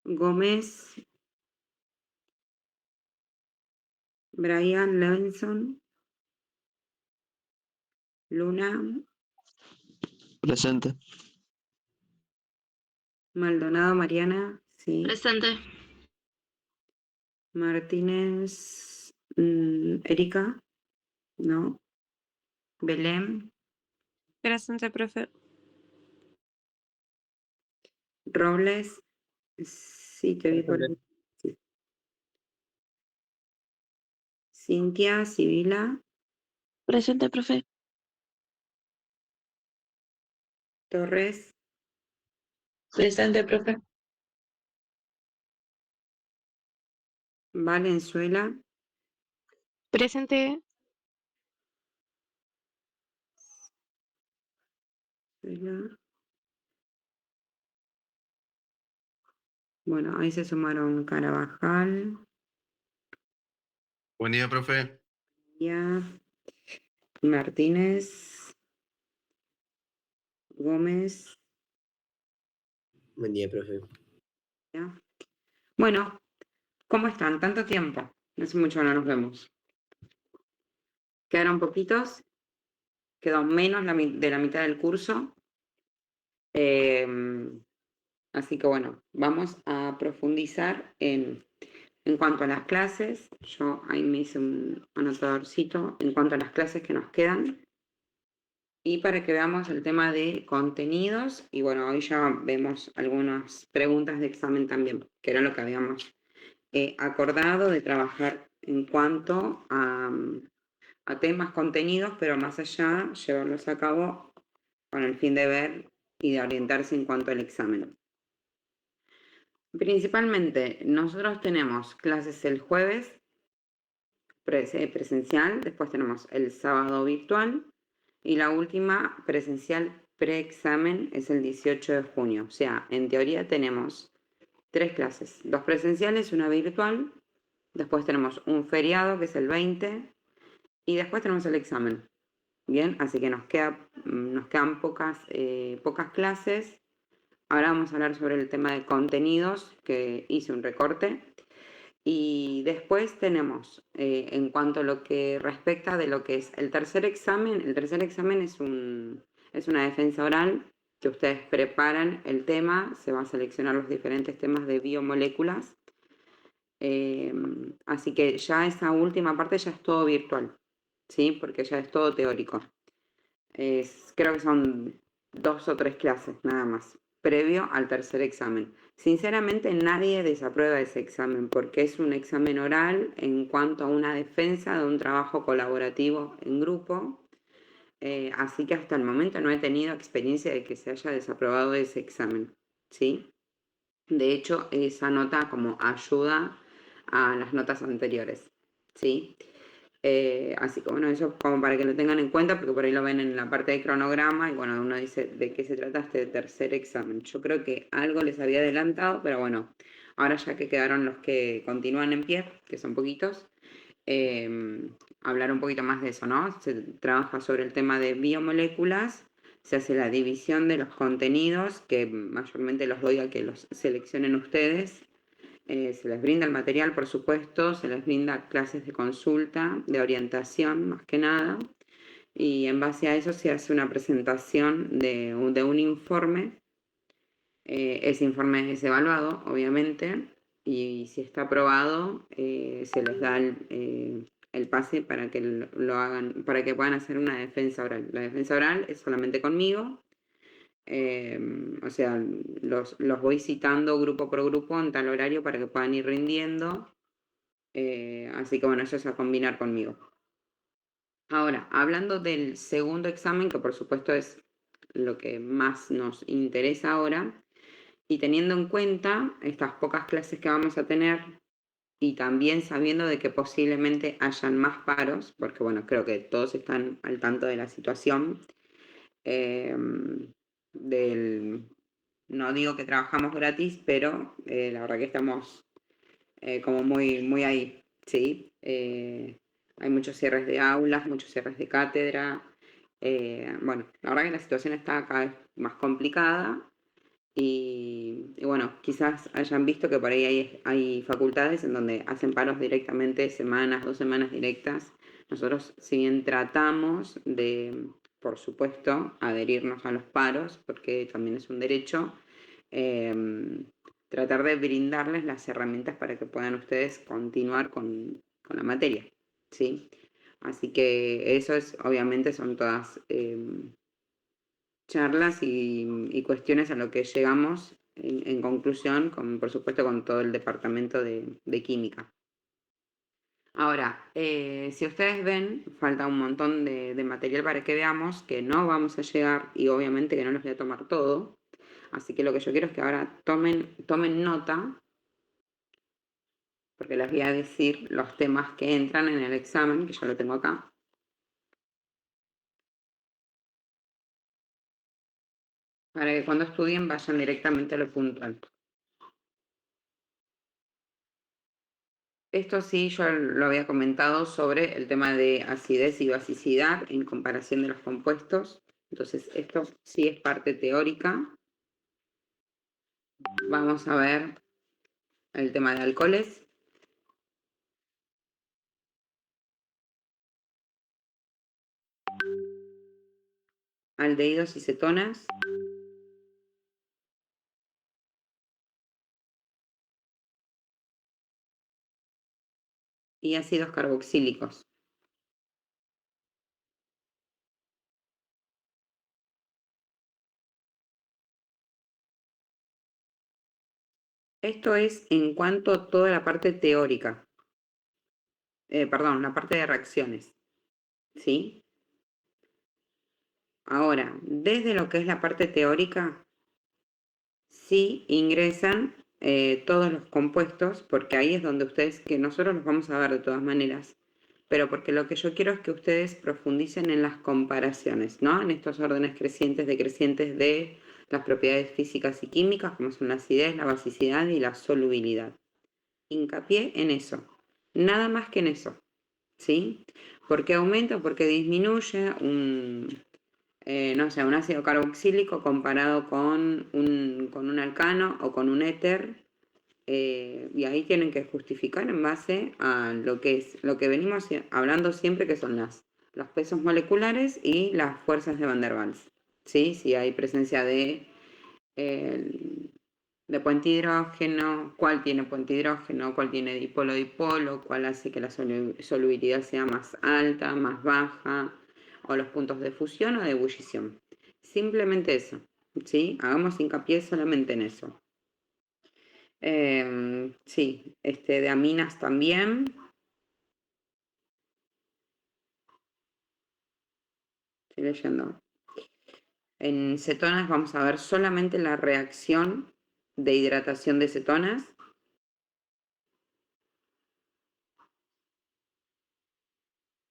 Gómez, Brian Levinson, Luna, Presente. Maldonado Mariana, sí. Presente. Martínez, Erika, no. Belén, Presente, profe. Robles, sí, te vi por ahí. Presente. Sí. Cintia, Sibila, Presente, profe. Torres, Presente, profe. Valenzuela, Presente. bueno, ahí se sumaron Carabajal, Buen día, profe. ya, Martínez, Gómez, Buen día, profe. ya. Bueno, ¿cómo están? Tanto tiempo. Hace mucho no nos vemos. Quedaron poquitos, quedó menos de la mitad del curso. Así que bueno, vamos a profundizar en cuanto a las clases. Yo ahí me hice un anotadorcito en cuanto a las clases que nos quedan. Y para que veamos el tema de contenidos, y bueno, hoy ya vemos algunas preguntas de examen también, que era lo que habíamos acordado de trabajar en cuanto a temas contenidos, pero más allá, llevarlos a cabo con el fin de ver y de orientarse en cuanto al examen. Principalmente, nosotros tenemos clases el jueves presencial, después tenemos el sábado virtual y la última presencial preexamen es el 18 de junio. O sea, en teoría tenemos 3 clases, 2 presenciales, una virtual, después tenemos un feriado que es el 20 y después tenemos el examen. Bien, así que nos quedan pocas clases. Ahora vamos a hablar sobre el tema de contenidos, que hice un recorte. Y después tenemos, en cuanto a lo que respecta de lo que es el tercer examen es una defensa oral que ustedes preparan el tema, se va a seleccionar los diferentes temas de biomoléculas. Así que ya esa última parte ya es todo virtual, ¿sí? Porque ya es todo teórico. Creo que son 2 o 3 clases nada más, previo al tercer examen. Sinceramente nadie desaprueba ese examen porque es un examen oral en cuanto a una defensa de un trabajo colaborativo en grupo. Así que hasta el momento no he tenido experiencia de que se haya desaprobado ese examen, ¿sí? De hecho, esa nota como ayuda a las notas anteriores, ¿sí? Así que bueno, eso como para que lo tengan en cuenta, porque por ahí lo ven en la parte de cronograma y bueno, uno dice de qué se trata este tercer examen. Yo creo que algo les había adelantado, pero bueno, ahora ya que quedaron los que continúan en pie, que son poquitos, hablar un poquito más de eso, ¿no? Se trabaja sobre el tema de biomoléculas, se hace la división de los contenidos, que mayormente los doy a que los seleccionen ustedes. Se les brinda el material, por supuesto, se les brinda clases de consulta, de orientación, más que nada, y en base a eso se hace una presentación de un informe. Ese informe es evaluado, obviamente, y si está aprobado, se les da el pase para que lo hagan, para que puedan hacer una defensa oral. La defensa oral es solamente conmigo. O sea, los voy citando grupo por grupo en tal horario para que puedan ir rindiendo. Así que bueno, eso es a combinar conmigo. Ahora, hablando del segundo examen, que por supuesto es lo que más nos interesa ahora, y teniendo en cuenta estas pocas clases que vamos a tener y también sabiendo de que posiblemente hayan más paros, porque bueno, creo que todos están al tanto de la situación, no digo que trabajamos gratis, pero la verdad que estamos como muy ahí, ¿sí? Hay muchos cierres de aulas, muchos cierres de cátedra. Bueno, la verdad que la situación está cada vez más complicada Y bueno, quizás hayan visto que por ahí hay facultades en donde hacen paros directamente, semanas, 2 semanas directas. Nosotros, si bien tratamos de, por supuesto, adherirnos a los paros, porque también es un derecho, tratar de brindarles las herramientas para que puedan ustedes continuar con la materia, ¿sí? Así que eso es, obviamente, son todas charlas y cuestiones a lo que llegamos en conclusión, por supuesto, con todo el departamento de química. Ahora, si ustedes ven, falta un montón de material para que veamos, que no vamos a llegar y obviamente que no los voy a tomar todo. Así que lo que yo quiero es que ahora tomen nota, porque les voy a decir los temas que entran en el examen, que yo lo tengo acá. Para que cuando estudien vayan directamente a lo puntual. Esto sí, yo lo había comentado sobre el tema de acidez y basicidad en comparación de los compuestos. Entonces, esto sí es parte teórica. Vamos a ver el tema de alcoholes. Aldehídos y cetonas. Y ácidos carboxílicos. Esto es en cuanto a toda la parte teórica. Perdón, la parte de reacciones. ¿Sí? Ahora, desde lo que es la parte teórica, sí ingresan todos los compuestos, porque ahí es donde ustedes, que nosotros los vamos a ver de todas maneras, pero porque lo que yo quiero es que ustedes profundicen en las comparaciones, ¿no? En estos órdenes crecientes, decrecientes de las propiedades físicas y químicas, como son la acidez, la basicidad y la solubilidad. Hincapié en eso, nada más que en eso, ¿sí? ¿Por qué aumenta? Porque disminuye no sé, un ácido carboxílico comparado con un alcano o con un éter, y ahí tienen que justificar en base a lo que venimos hablando siempre, que son los pesos moleculares y las fuerzas de Van der Waals, ¿sí? Si hay presencia de puente hidrógeno, cuál tiene puente hidrógeno, cuál tiene dipolo-dipolo, cuál hace que la solubilidad sea más alta, más baja, o los puntos de fusión o de ebullición. Simplemente eso, ¿sí? Hagamos hincapié solamente en eso. Sí, de aminas también. Estoy leyendo. En cetonas vamos a ver solamente la reacción de hidratación de cetonas.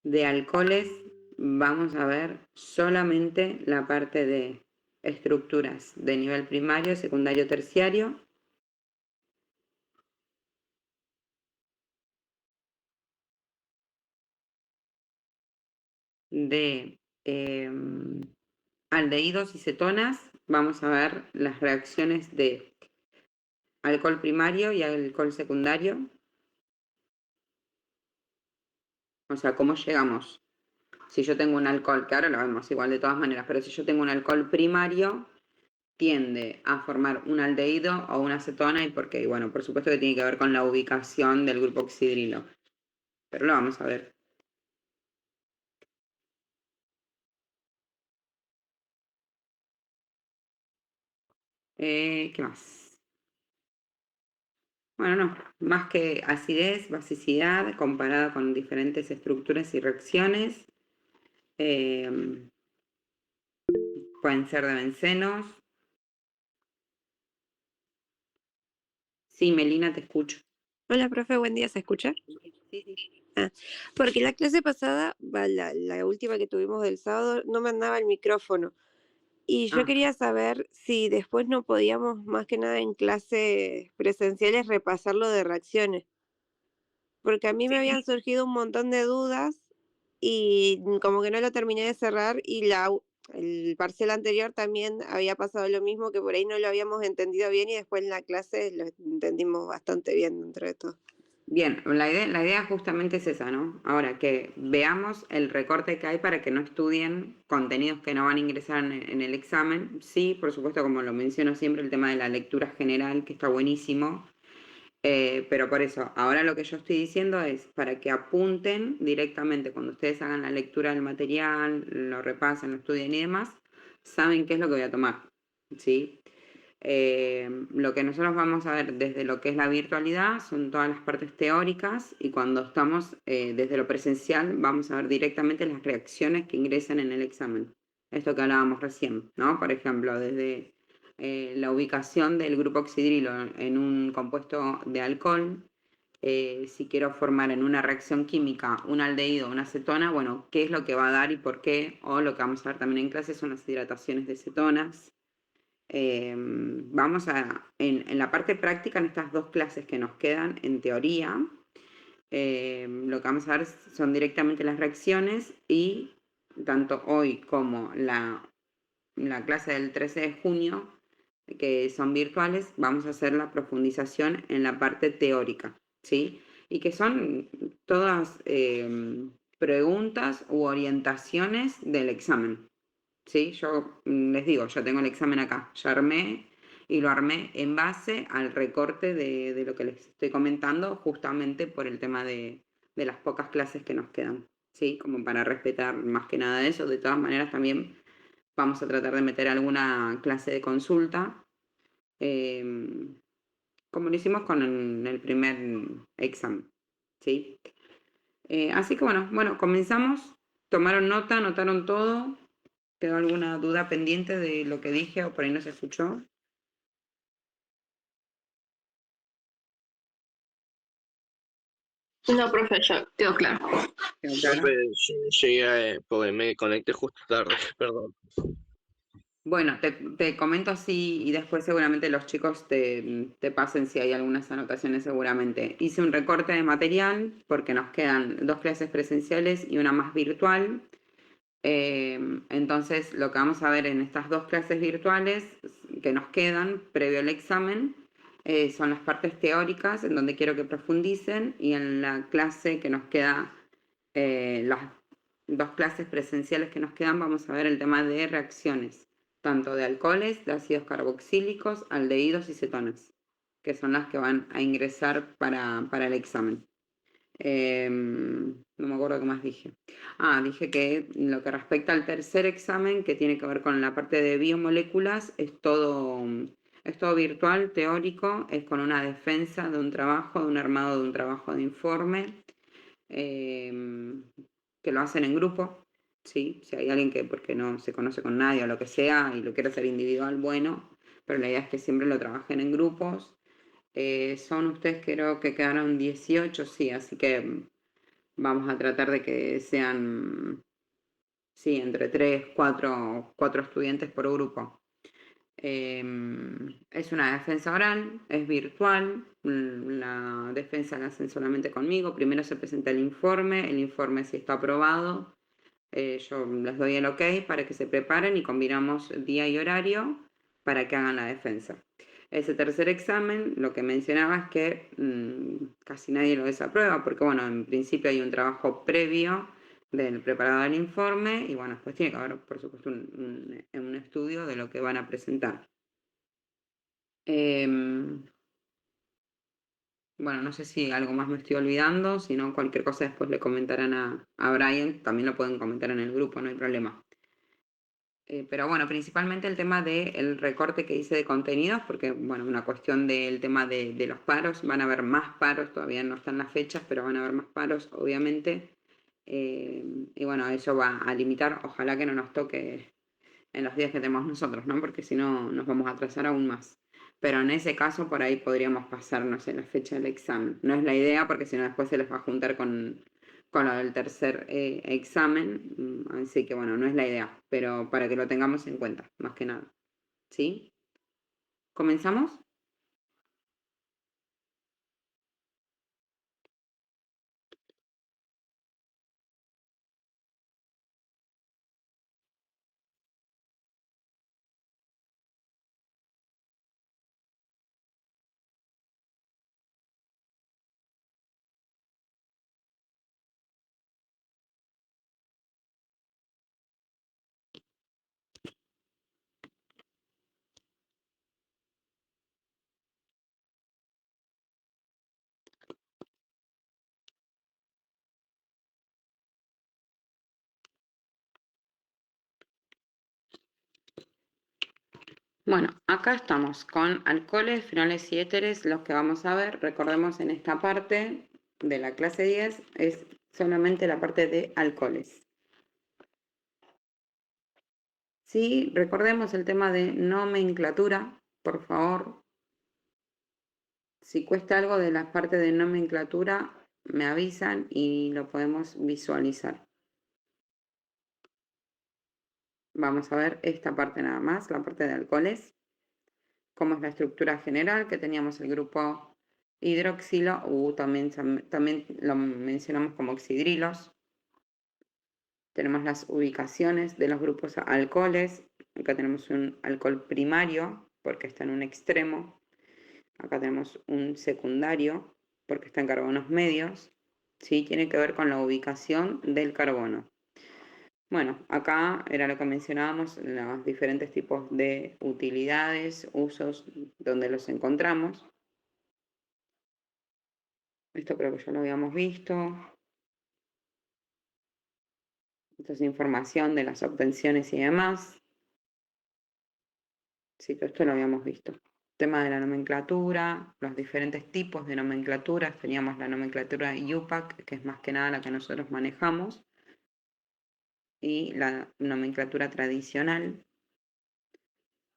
De alcoholes vamos a ver solamente la parte de estructuras de nivel primario, secundario, terciario. De aldehídos y cetonas vamos a ver las reacciones de alcohol primario y alcohol secundario. O sea, cómo llegamos. Si yo tengo un alcohol, que ahora lo vemos igual de todas maneras, pero si yo tengo un alcohol primario, tiende a formar un aldehído o una cetona, y porque, bueno, por supuesto que tiene que ver con la ubicación del grupo oxidrilo. Pero lo vamos a ver. ¿Qué más? Bueno, no, más que acidez, basicidad, comparada con diferentes estructuras y reacciones. Pueden ser de bencenos. Sí, Melina, te escucho. Hola, profe, buen día, ¿se escucha? Sí. Porque la clase pasada, la última que tuvimos del sábado, no me andaba el micrófono. Y yo quería saber si después no podíamos, más que nada en clases presenciales, repasar lo de reacciones. Porque a mí me habían surgido un montón de dudas y como que no lo terminé de cerrar y el parcial anterior también había pasado lo mismo, que por ahí no lo habíamos entendido bien y después en la clase lo entendimos bastante bien dentro de todo. Bien, la idea justamente es esa, ¿no? Ahora, que veamos el recorte que hay para que no estudien contenidos que no van a ingresar en el examen. Sí, por supuesto, como lo menciono siempre, el tema de la lectura general, que está buenísimo. Pero por eso, ahora lo que yo estoy diciendo es para que apunten directamente cuando ustedes hagan la lectura del material, lo repasen, lo estudien y demás, saben qué es lo que voy a tomar, ¿sí? Lo que nosotros vamos a ver desde lo que es la virtualidad son todas las partes teóricas y cuando estamos desde lo presencial vamos a ver directamente las reacciones que ingresan en el examen. Esto que hablábamos recién, ¿no? Por ejemplo, desde la ubicación del grupo oxidrilo en un compuesto de alcohol, si quiero formar en una reacción química un aldehído o una cetona, bueno, qué es lo que va a dar y por qué, o lo que vamos a ver también en clase son las hidrataciones de cetonas. Vamos en la parte práctica, en estas dos clases que nos quedan, en teoría, lo que vamos a ver son directamente las reacciones y tanto hoy como la clase del 13 de junio, que son virtuales, vamos a hacer la profundización en la parte teórica, ¿sí? Y que son todas preguntas u orientaciones del examen, ¿sí? Yo les digo, yo tengo el examen acá, ya armé y lo armé en base al recorte de lo que les estoy comentando, justamente por el tema de las pocas clases que nos quedan, ¿sí? Como para respetar más que nada eso. De todas maneras, también vamos a tratar de meter alguna clase de consulta, como lo hicimos con el primer examen, ¿sí? Así que bueno, comenzamos. ¿Tomaron nota? ¿Notaron todo? ¿Quedó alguna duda pendiente de lo que dije o por ahí no se escuchó? No, profe, ya quedó claro. ¿Quedó claro? Profe, yo no llegué porque me conecté justo tarde, perdón. Bueno, te comento así y después seguramente los chicos te pasen si hay algunas anotaciones seguramente. Hice un recorte de material porque nos quedan 2 clases presenciales y una más virtual. Entonces, lo que vamos a ver en estas 2 clases virtuales que nos quedan previo al examen son las partes teóricas en donde quiero que profundicen y en la clase que nos queda, las 2 clases presenciales que nos quedan, vamos a ver el tema de reacciones, tanto de alcoholes, de ácidos carboxílicos, aldehídos y cetonas, que son las que van a ingresar para el examen. No me acuerdo qué más dije. Dije que lo que respecta al tercer examen, que tiene que ver con la parte de biomoléculas, es todo virtual, teórico, es con una defensa de un trabajo, de un armado de un trabajo de informe, que lo hacen en grupo, ¿sí? Si hay alguien que porque no se conoce con nadie o lo que sea y lo quiere hacer individual, bueno, pero la idea es que siempre lo trabajen en grupos. Son ustedes creo que quedaron 18, sí, así que vamos a tratar de que sean, sí, entre 3, 4 estudiantes por grupo. Es una defensa oral, es virtual, la defensa la hacen solamente conmigo. Primero se presenta el informe si está aprobado, yo les doy el ok para que se preparen y combinamos día y horario para que hagan la defensa. Ese tercer examen, lo que mencionaba es que casi nadie lo desaprueba, porque bueno, en principio hay un trabajo previo del preparado del informe y bueno, después tiene que haber, por supuesto, un estudio de lo que van a presentar. Bueno, no sé si algo más me estoy olvidando, si no, cualquier cosa después le comentarán a Brian, también lo pueden comentar en el grupo, no hay problema. Pero bueno, principalmente el tema del recorte que hice de contenidos, porque bueno, una cuestión del tema de los paros, van a haber más paros, todavía no están las fechas, pero van a haber más paros, obviamente. Y bueno, eso va a limitar, ojalá que no nos toque en los días que tenemos nosotros, ¿no? Porque si no, nos vamos a atrasar aún más. Pero en ese caso, por ahí podríamos pasarnos en la fecha del examen. No es la idea, porque si no, después se les va a juntar con lo del tercer examen. Así que bueno, no es la idea, pero para que lo tengamos en cuenta, más que nada. ¿Sí? ¿Comenzamos? Bueno, acá estamos con alcoholes, fenoles y éteres, los que vamos a ver. Recordemos en esta parte de la clase 10 es solamente la parte de alcoholes. Sí, recordemos el tema de nomenclatura, por favor. Si cuesta algo de la parte de nomenclatura, me avisan y lo podemos visualizar. Vamos a ver esta parte nada más, la parte de alcoholes. Cómo es la estructura general, que teníamos el grupo hidroxilo, también lo mencionamos como oxidrilos. Tenemos las ubicaciones de los grupos alcoholes. Acá tenemos un alcohol primario, porque está en un extremo. Acá tenemos un secundario, porque está en carbonos medios. ¿Sí? Tiene que ver con la ubicación del carbono. Bueno, acá era lo que mencionábamos, los diferentes tipos de utilidades, usos, donde los encontramos. Esto creo que ya lo habíamos visto. Esto es información de las obtenciones y demás. Sí, todo esto lo habíamos visto. Tema de la nomenclatura, los diferentes tipos de nomenclaturas. Teníamos la nomenclatura IUPAC, que es más que nada la que nosotros manejamos, y la nomenclatura tradicional.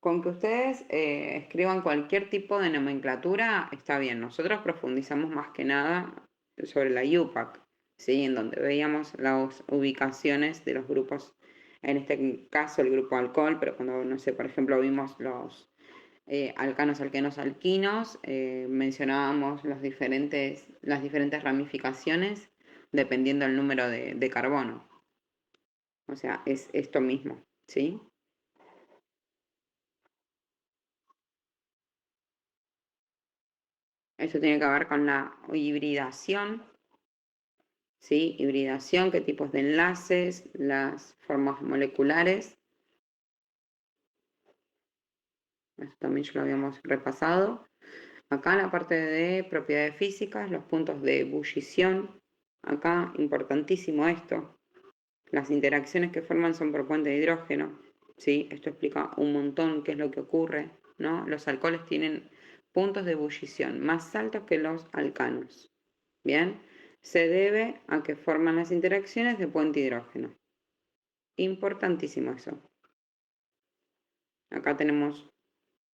Con que ustedes escriban cualquier tipo de nomenclatura está bien. Nosotros profundizamos más que nada sobre la IUPAC, ¿sí? En donde veíamos las ubicaciones de los grupos, en este caso el grupo alcohol, pero cuando, no sé, por ejemplo, vimos los alcanos, alquenos, alquinos, mencionábamos las diferentes ramificaciones dependiendo del número de carbono. O sea, es esto mismo, ¿sí? Esto tiene que ver con la hibridación, ¿sí? Hibridación, qué tipos de enlaces, las formas moleculares. Esto también ya lo habíamos repasado. Acá en la parte de propiedades físicas, los puntos de ebullición. Acá, importantísimo esto. Las interacciones que forman son por puente de hidrógeno, ¿sí? Esto explica un montón qué es lo que ocurre, ¿no? Los alcoholes tienen puntos de ebullición más altos que los alcanos, ¿bien? Se debe a que forman las interacciones de puente hidrógeno. Importantísimo eso. Acá tenemos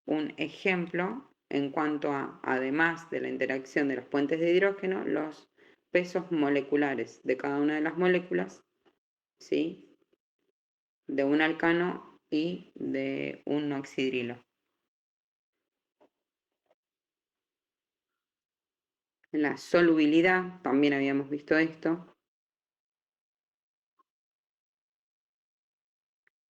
un ejemplo en cuanto a, además de la interacción de los puentes de hidrógeno, los pesos moleculares de cada una de las moléculas, ¿sí? De un alcano y de un oxidrilo. En la solubilidad también habíamos visto esto.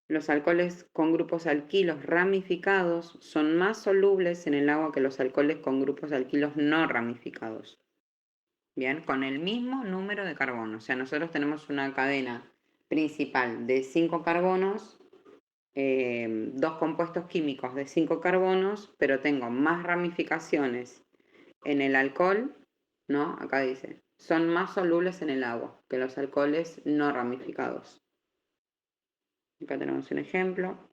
Los alcoholes con grupos alquilos ramificados son más solubles en el agua que los alcoholes con grupos alquilos no ramificados. Bien, con el mismo número de carbonos. O sea, nosotros tenemos una cadena principal de 5 carbonos, 2 compuestos químicos de 5 carbonos, pero tengo más ramificaciones en el alcohol, ¿no? Acá dice, son más solubles en el agua que los alcoholes no ramificados. Acá tenemos un ejemplo.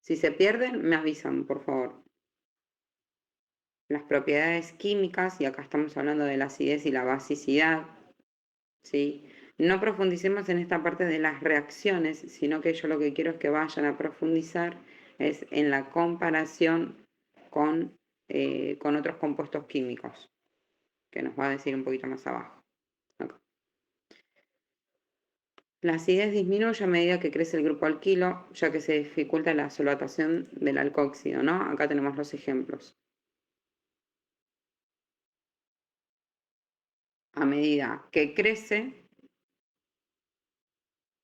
Si se pierden, me avisan, por favor. Las propiedades químicas, y acá estamos hablando de la acidez y la basicidad, ¿sí? No profundicemos en esta parte de las reacciones, sino que yo lo que quiero es que vayan a profundizar es en la comparación con otros compuestos químicos, que nos va a decir un poquito más abajo. Acá. La acidez disminuye a medida que crece el grupo alquilo, ya que se dificulta la solvatación del alcóxido, ¿no? Acá tenemos los ejemplos. A medida que crece,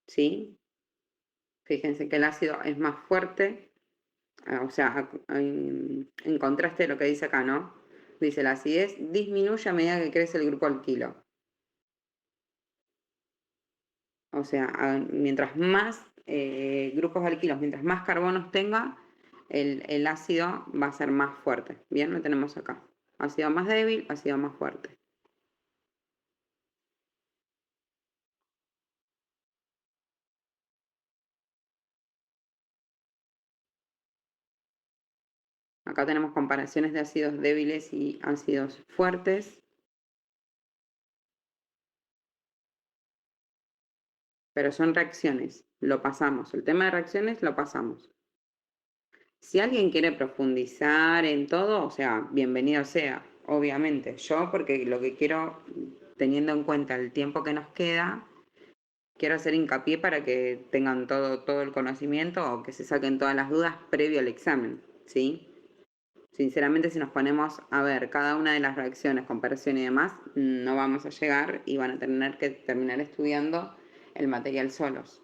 ¿sí? Fíjense que el ácido es más fuerte, o sea, en contraste de lo que dice acá, ¿no? Dice, la acidez disminuye a medida que crece el grupo alquilo. O sea, mientras más grupos alquilos, mientras más carbonos tenga, el ácido va a ser más fuerte. Bien, lo tenemos acá. Ácido más débil, ácido más fuerte. Acá tenemos comparaciones de ácidos débiles y ácidos fuertes. Pero son reacciones, lo pasamos. El tema de reacciones lo pasamos. Si alguien quiere profundizar en todo, o sea, bienvenido sea, obviamente. Yo, porque lo que quiero, teniendo en cuenta el tiempo que nos queda, quiero hacer hincapié para que tengan todo el conocimiento o que se saquen todas las dudas previo al examen, ¿sí? Sinceramente, si nos ponemos a ver cada una de las reacciones, comparación y demás, no vamos a llegar y van a tener que terminar estudiando el material solos.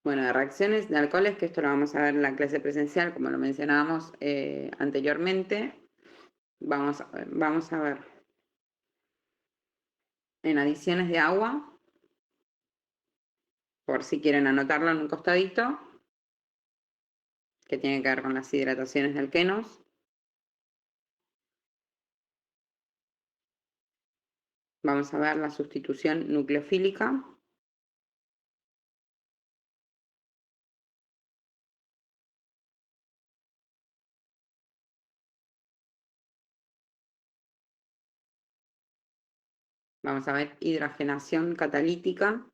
Bueno, de reacciones de alcoholes, que esto lo vamos a ver en la clase presencial, como lo mencionábamos anteriormente. Vamos a ver en adiciones de agua, por si quieren anotarlo en un costadito, que tiene que ver con las hidrataciones de alquenos. Vamos a ver la sustitución nucleofílica. Vamos a ver hidrogenación catalítica.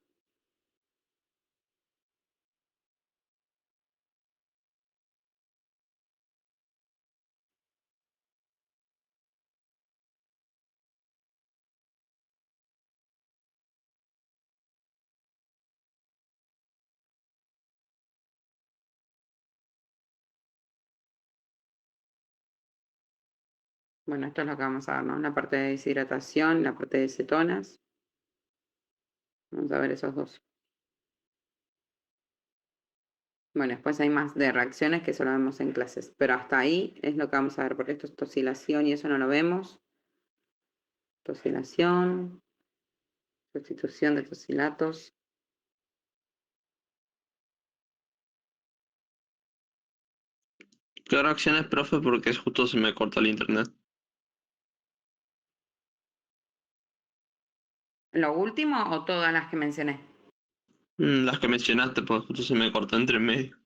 Bueno, esto es lo que vamos a ver, ¿no? La parte de deshidratación, la parte de cetonas. Vamos a ver esos dos. Bueno, después hay más de reacciones que solo vemos en clases, pero hasta ahí es lo que vamos a ver, porque esto es tosilación y eso no lo vemos. Tosilación, sustitución de tosilatos. ¿Qué reacciones, profe? Porque justo se me corta el internet. ¿Lo último o todas las que mencioné? Las que mencionaste, porque justo se me cortó entre medio.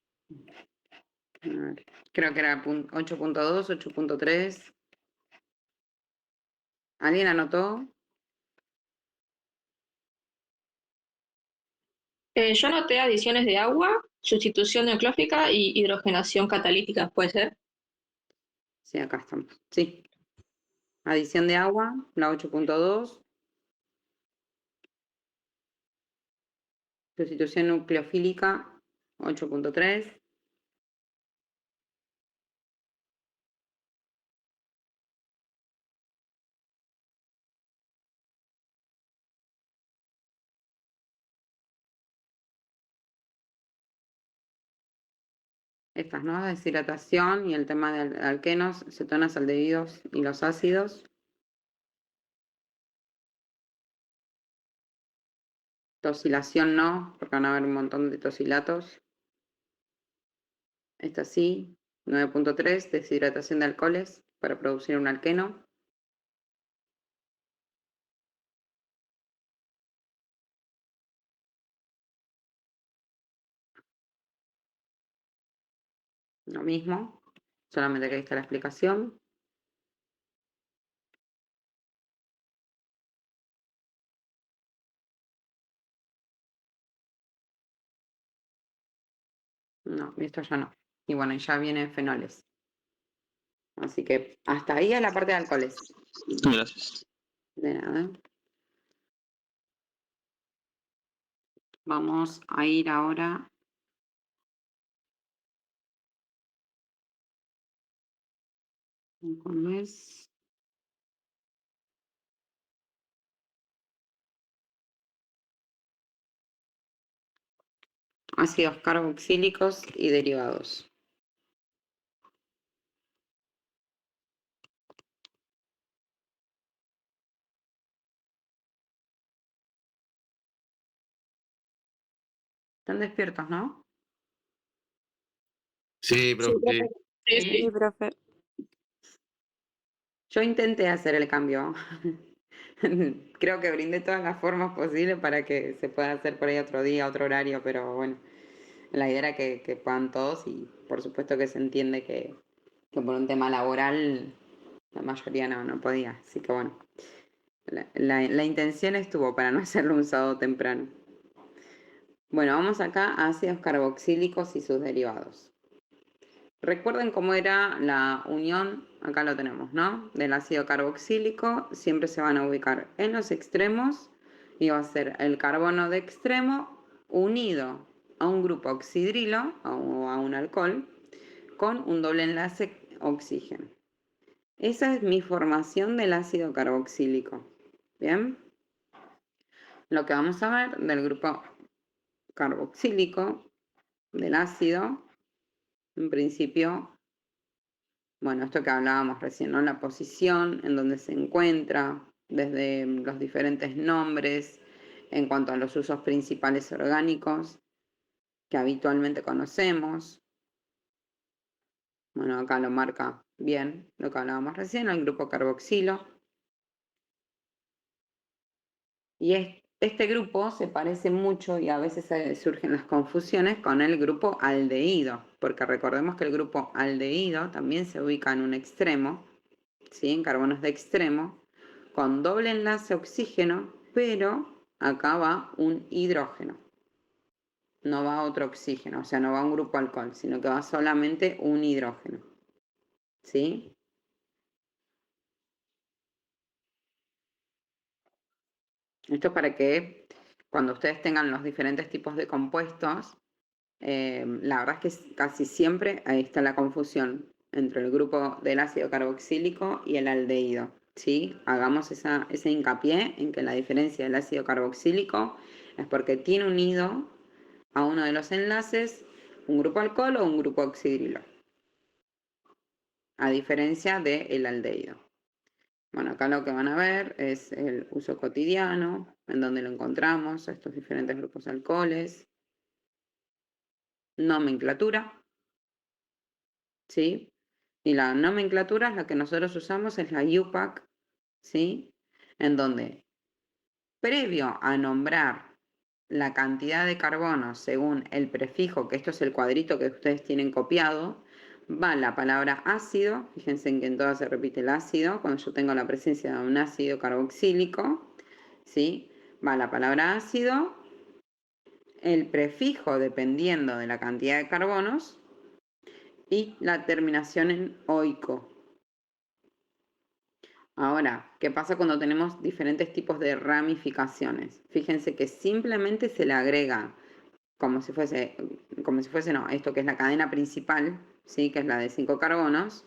A ver, creo que era 8.2, 8.3. ¿Alguien anotó? Yo anoté adiciones de agua, sustitución nucleófica y hidrogenación catalítica, ¿puede ser? Sí, acá estamos. Sí. Adición de agua, la 8.2. Sustitución nucleofílica, 8.3. Estas, ¿no? Deshidratación y el tema de alquenos, cetonas, aldehídos y los ácidos. Tosilación no, porque van a haber un montón de tosilatos. Esta sí, 9.3, deshidratación de alcoholes para producir un alqueno. Lo mismo, solamente que ahí está la explicación. No, esto ya no. Y bueno, ya viene fenoles. Así que hasta ahí es la parte de alcoholes. Gracias. De nada. Vamos a ir ahora. Con mes. Ácidos carboxílicos y derivados. Están despiertos, ¿no? Sí, profe, sí. Sí, Sí, sí. profe. Yo intenté hacer el cambio. Creo que brindé todas las formas posibles para que se pueda hacer por ahí otro día, otro horario, pero bueno, la idea era que puedan todos y por supuesto que se entiende que por un tema laboral la mayoría no podía. Así que bueno, la intención estuvo para no hacerlo un sábado temprano. Bueno, vamos acá a ácidos carboxílicos y sus derivados. Recuerden cómo era la unión, acá lo tenemos, ¿no? Del ácido carboxílico, siempre se van a ubicar en los extremos y va a ser el carbono de extremo unido a un grupo oxidrilo o a un alcohol con un doble enlace oxígeno. Esa es mi formación del ácido carboxílico. ¿Bien? Lo que vamos a ver del grupo carboxílico, del ácido, en principio, bueno, esto que hablábamos recién, ¿no? La posición en donde se encuentra, desde los diferentes nombres, en cuanto a los usos principales orgánicos que habitualmente conocemos. Bueno, acá lo marca bien lo que hablábamos recién, el grupo carboxilo. Y este grupo se parece mucho y a veces surgen las confusiones con el grupo aldehído, porque recordemos que el grupo aldehído también se ubica en un extremo, ¿sí? En carbonos de extremo, con doble enlace oxígeno, pero acá va un hidrógeno. No va otro oxígeno, o sea, no va un grupo alcohol, sino que va solamente un hidrógeno. ¿Sí? Esto es para que cuando ustedes tengan los diferentes tipos de compuestos, la verdad es que casi siempre ahí está la confusión entre el grupo del ácido carboxílico y el aldehído. ¿Sí? Hagamos ese hincapié en que la diferencia del ácido carboxílico es porque tiene unido a uno de los enlaces un grupo alcohol o un grupo oxidrilo, a diferencia del aldehído. Bueno, acá lo que van a ver es el uso cotidiano, en donde lo encontramos, estos diferentes grupos de alcoholes. Nomenclatura, ¿sí? Y la nomenclatura es la que nosotros usamos, es la UPAC, ¿sí? En donde, previo a nombrar la cantidad de carbono según el prefijo, que esto es el cuadrito que ustedes tienen copiado, va la palabra ácido, fíjense en que en todas se repite el ácido, cuando yo tengo la presencia de un ácido carboxílico, ¿sí? Va la palabra ácido, el prefijo dependiendo de la cantidad de carbonos y la terminación en oico. Ahora, ¿qué pasa cuando tenemos diferentes tipos de ramificaciones? Fíjense que simplemente se le agrega como si fuese, no, esto que es la cadena principal, ¿sí? Que es la de 5 carbonos,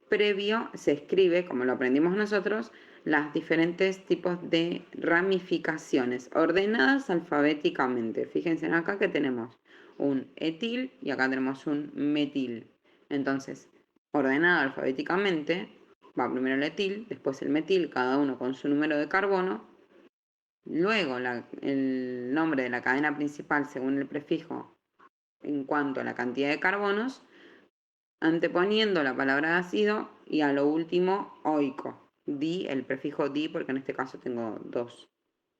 previo se escribe, como lo aprendimos nosotros, los diferentes tipos de ramificaciones, ordenadas alfabéticamente. Fíjense acá que tenemos un etil y acá tenemos un metil. Entonces, ordenado alfabéticamente, va primero el etil, después el metil, cada uno con su número de carbono. Luego el nombre de la cadena principal según el prefijo en cuanto a la cantidad de carbonos, anteponiendo la palabra ácido y a lo último oico. El prefijo di, porque en este caso tengo dos,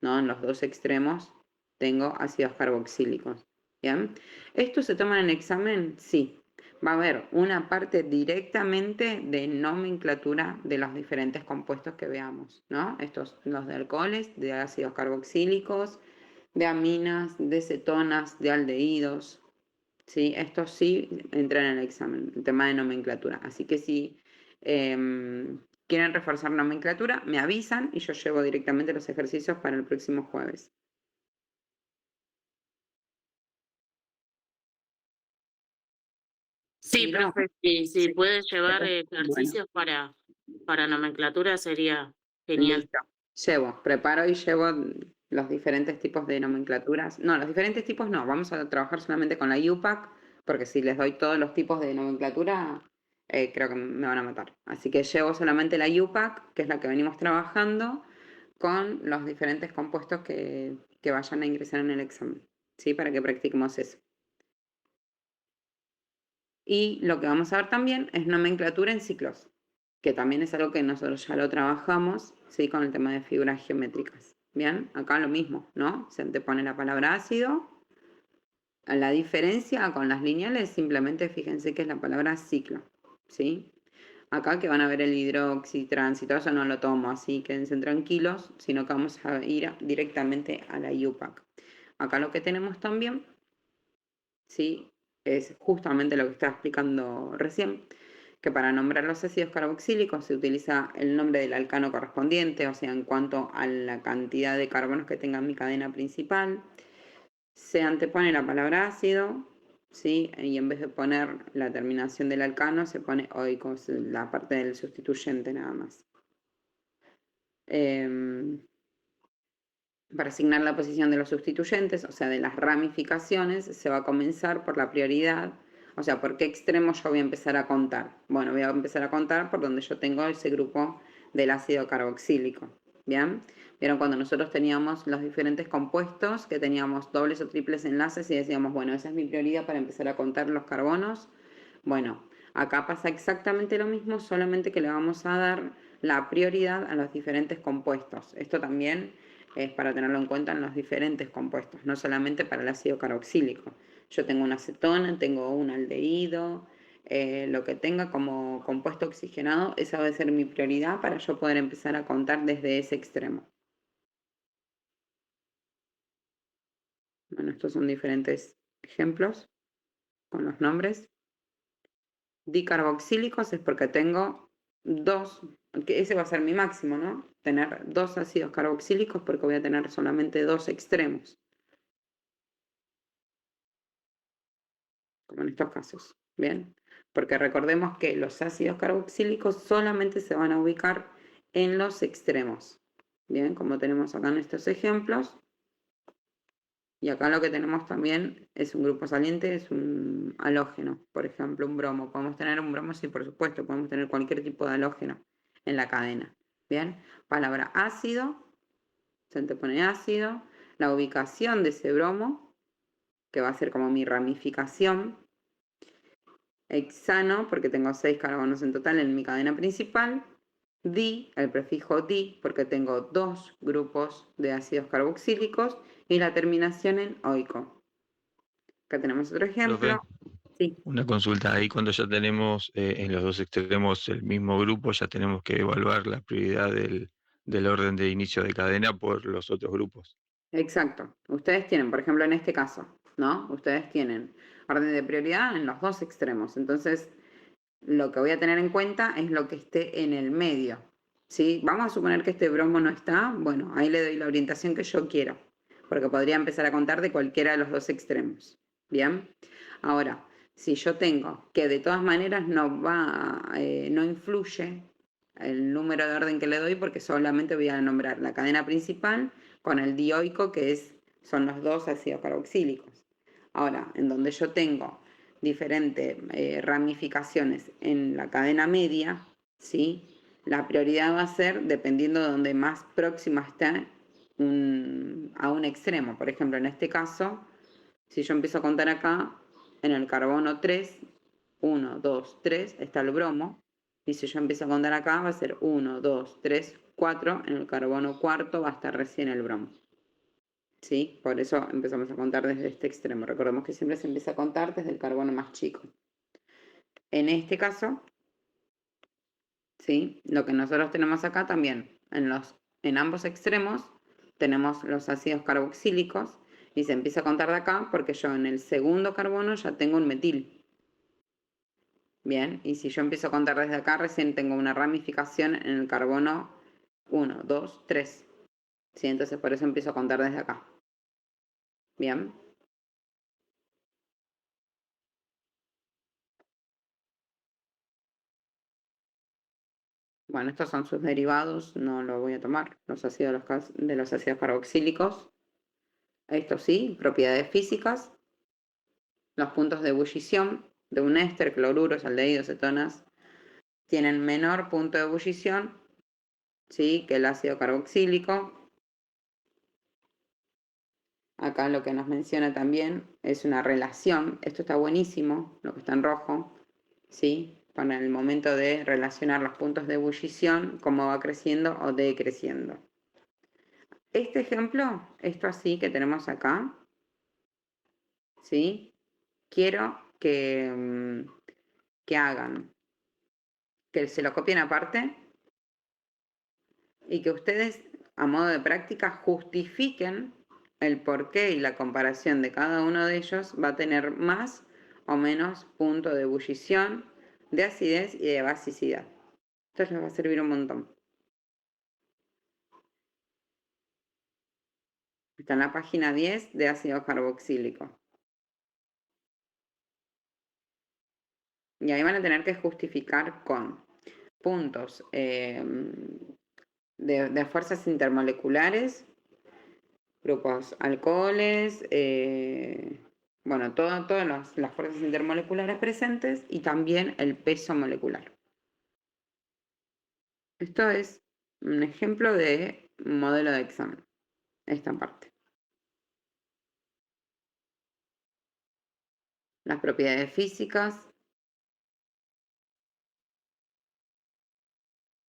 ¿no? En los dos extremos tengo ácidos carboxílicos. ¿Bien? ¿Esto se toma en el examen? Sí. Va a haber una parte directamente de nomenclatura de los diferentes compuestos que veamos, ¿no? Estos, los de alcoholes, de ácidos carboxílicos, de aminas, de cetonas, de aldehídos, ¿sí? Estos sí entran en el examen, el tema de nomenclatura. Así que si quieren reforzar nomenclatura, me avisan y yo llevo directamente los ejercicios para el próximo jueves. Sí, Ciro, profe, si sí, puede llevar bueno, ejercicios para nomenclatura sería genial. listo. Preparo y llevo los diferentes tipos de nomenclaturas. No, los diferentes tipos no, vamos a trabajar solamente con la UPAC, porque si les doy todos los tipos de nomenclatura, creo que me van a matar. Así que llevo solamente la UPAC, que es la que venimos trabajando, con los diferentes compuestos que vayan a ingresar en el examen, ¿sí? Para que practiquemos eso. Y lo que vamos a ver también es nomenclatura en ciclos, que también es algo que nosotros ya lo trabajamos, ¿sí? Con el tema de figuras geométricas. Bien, acá lo mismo, ¿no? Se antepone la palabra ácido, La diferencia con las lineales, simplemente fíjense que es la palabra ciclo, ¿sí? Acá que van a ver el hidroxitránsito, eso no lo tomo, así quédense tranquilos, sino que vamos a ir directamente a la IUPAC. Acá lo que tenemos también, ¿sí? Es justamente lo que estaba explicando recién, que para nombrar los ácidos carboxílicos se utiliza el nombre del alcano correspondiente, o sea, en cuanto a la cantidad de carbonos que tenga mi cadena principal. Se antepone la palabra ácido, ¿sí? Y en vez de poner la terminación del alcano, se pone oico, la parte del sustituyente nada más. Para asignar la posición de los sustituyentes, o sea, de las ramificaciones, se va a comenzar por la prioridad. O sea, ¿por qué extremo yo voy a empezar a contar? Bueno, voy a empezar a contar por donde yo tengo ese grupo del ácido carboxílico. ¿Bien? ¿Vieron cuando nosotros teníamos los diferentes compuestos, que teníamos dobles o triples enlaces y decíamos, bueno, esa es mi prioridad para empezar a contar los carbonos? Bueno, acá pasa exactamente lo mismo, solamente que le vamos a dar la prioridad a los diferentes compuestos. Esto también es para tenerlo en cuenta en los diferentes compuestos, no solamente para el ácido carboxílico. Yo tengo una acetona, tengo un aldehído, lo que tenga como compuesto oxigenado, esa va a ser mi prioridad para yo poder empezar a contar desde ese extremo. Bueno, estos son diferentes ejemplos con los nombres. Dicarboxílicos es porque tengo dos, que ese va a ser mi máximo, ¿no? Tener dos ácidos carboxílicos porque voy a tener solamente dos extremos. Como en estos casos, ¿bien? Porque recordemos que los ácidos carboxílicos solamente se van a ubicar en los extremos, ¿bien? Como tenemos acá en estos ejemplos. Y acá lo que tenemos también es un grupo saliente, es un halógeno, por ejemplo, un bromo. ¿Podemos tener un bromo? Sí, por supuesto, podemos tener cualquier tipo de halógeno en la cadena, ¿bien? Palabra ácido, se antepone ácido, la ubicación de ese bromo, que va a ser como mi ramificación. Hexano, porque tengo 6 carbonos en total en mi cadena principal. Di, el prefijo di, porque tengo 2 grupos de ácidos carboxílicos. Y la terminación en oico. Acá tenemos otro ejemplo. Sí, Una consulta ahí cuando ya tenemos en los dos extremos el mismo grupo, ya tenemos que evaluar la prioridad del orden de inicio de cadena por los otros grupos. exacto. Ustedes tienen, por ejemplo, en este caso, ¿no? Ustedes tienen orden de prioridad en los dos extremos. Entonces, lo que voy a tener en cuenta es lo que esté en el medio. ¿Sí? Vamos a suponer que este bromo no está. Bueno, ahí le doy la orientación que yo quiero, porque podría empezar a contar de cualquiera de los dos extremos. ¿Bien? Ahora, si yo tengo que de todas maneras no influye el número de orden que le doy, porque solamente voy a nombrar la cadena principal con el dioico, que son los dos ácidos carboxílicos. Ahora, en donde yo tengo diferentes ramificaciones en la cadena media, ¿sí? La prioridad va a ser dependiendo de donde más próxima esté a un extremo. Por ejemplo, en este caso, si yo empiezo a contar acá, en el carbono 3, 1, 2, 3, está el bromo. Y si yo empiezo a contar acá, va a ser 1, 2, 3, 4. En el carbono cuarto va a estar recién el bromo. ¿Sí? Por eso empezamos a contar desde este extremo. Recordemos que siempre se empieza a contar desde el carbono más chico. En este caso, ¿sí? Lo que nosotros tenemos acá también, en ambos extremos, tenemos los ácidos carboxílicos y se empieza a contar de acá porque yo en el segundo carbono ya tengo un metil. Bien, y si yo empiezo a contar desde acá, recién tengo una ramificación en el carbono 1, 2, 3. ¿Sí? Entonces por eso empiezo a contar desde acá. Bien. Bueno, estos son sus derivados, no lo voy a tomar, los ácidos de los ácidos carboxílicos. Esto sí, propiedades físicas. Los puntos de ebullición de un éster, cloruros, aldehídos, cetonas, tienen menor punto de ebullición, ¿sí? Que el ácido carboxílico. Acá lo que nos menciona también es una relación. Esto está buenísimo, lo que está en rojo, ¿sí? Para el momento de relacionar los puntos de ebullición, cómo va creciendo o decreciendo. Este ejemplo, esto así que tenemos acá, ¿sí? Quiero que hagan, que se lo copien aparte y que ustedes, a modo de práctica, justifiquen el porqué y la comparación de cada uno de ellos va a tener más o menos punto de ebullición, de acidez y de basicidad. Esto les va a servir un montón. Está en la página 10 de ácido carboxílico. Y ahí van a tener que justificar con puntos de fuerzas intermoleculares, grupos alcoholes, bueno, todas las fuerzas intermoleculares presentes y también el peso molecular. Esto es un ejemplo de modelo de examen, esta parte. Las propiedades físicas.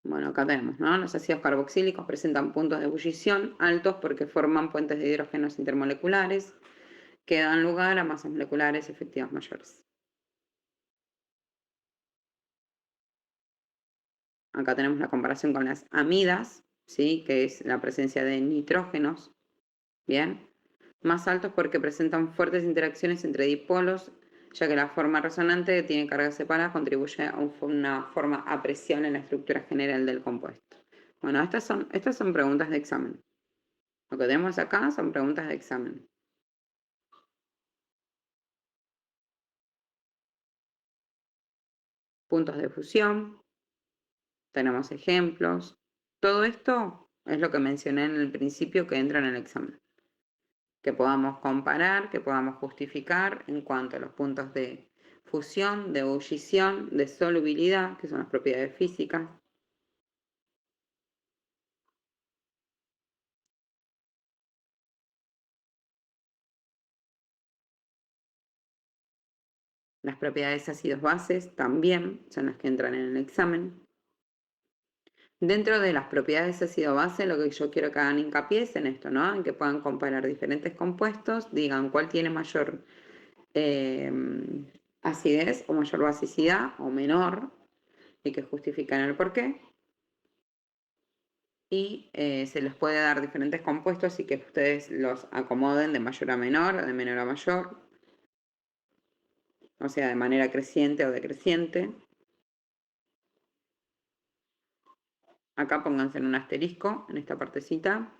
Bueno, acá tenemos, ¿no? Los ácidos carboxílicos presentan puntos de ebullición altos porque forman puentes de hidrógenos intermoleculares que dan lugar a masas moleculares efectivas mayores. Acá tenemos la comparación con las amidas, ¿sí? Que es la presencia de nitrógenos, ¿bien? Más altos porque presentan fuertes interacciones entre dipolos, ya que la forma resonante tiene cargas separadas, contribuye a una forma apreciable en la estructura general del compuesto. Bueno, estas son preguntas de examen. Lo que tenemos acá son preguntas de examen. Puntos de fusión. Tenemos ejemplos. Todo esto es lo que mencioné en el principio que entra en el examen. Que podamos comparar, que podamos justificar en cuanto a los puntos de fusión, de ebullición, de solubilidad, que son las propiedades físicas. Las propiedades ácidos-bases también son las que entran en el examen. Dentro de las propiedades ácido-base, lo que yo quiero que hagan hincapié es en esto, ¿no? En que puedan comparar diferentes compuestos, digan cuál tiene mayor acidez o mayor basicidad o menor, y que justifican el porqué. Y se les puede dar diferentes compuestos y que ustedes los acomoden de mayor a menor o de menor a mayor, o sea, de manera creciente o decreciente. Acá pónganse en un asterisco, en esta partecita.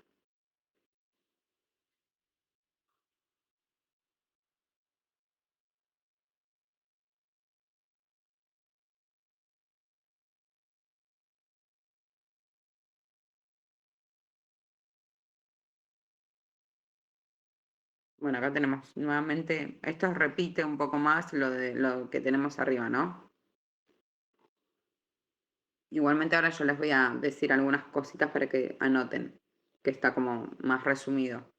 Bueno, acá tenemos nuevamente, esto repite un poco más lo que tenemos arriba, ¿no? Igualmente ahora yo les voy a decir algunas cositas para que anoten, que está como más resumido.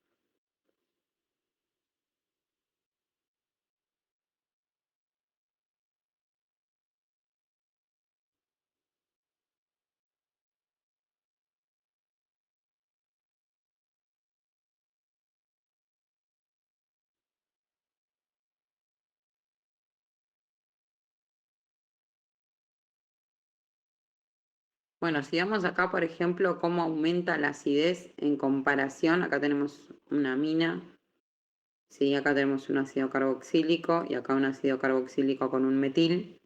Bueno, si vemos acá, por ejemplo, cómo aumenta la acidez en comparación, acá tenemos una amina, ¿sí? Acá tenemos un ácido carboxílico y acá un ácido carboxílico con un metil,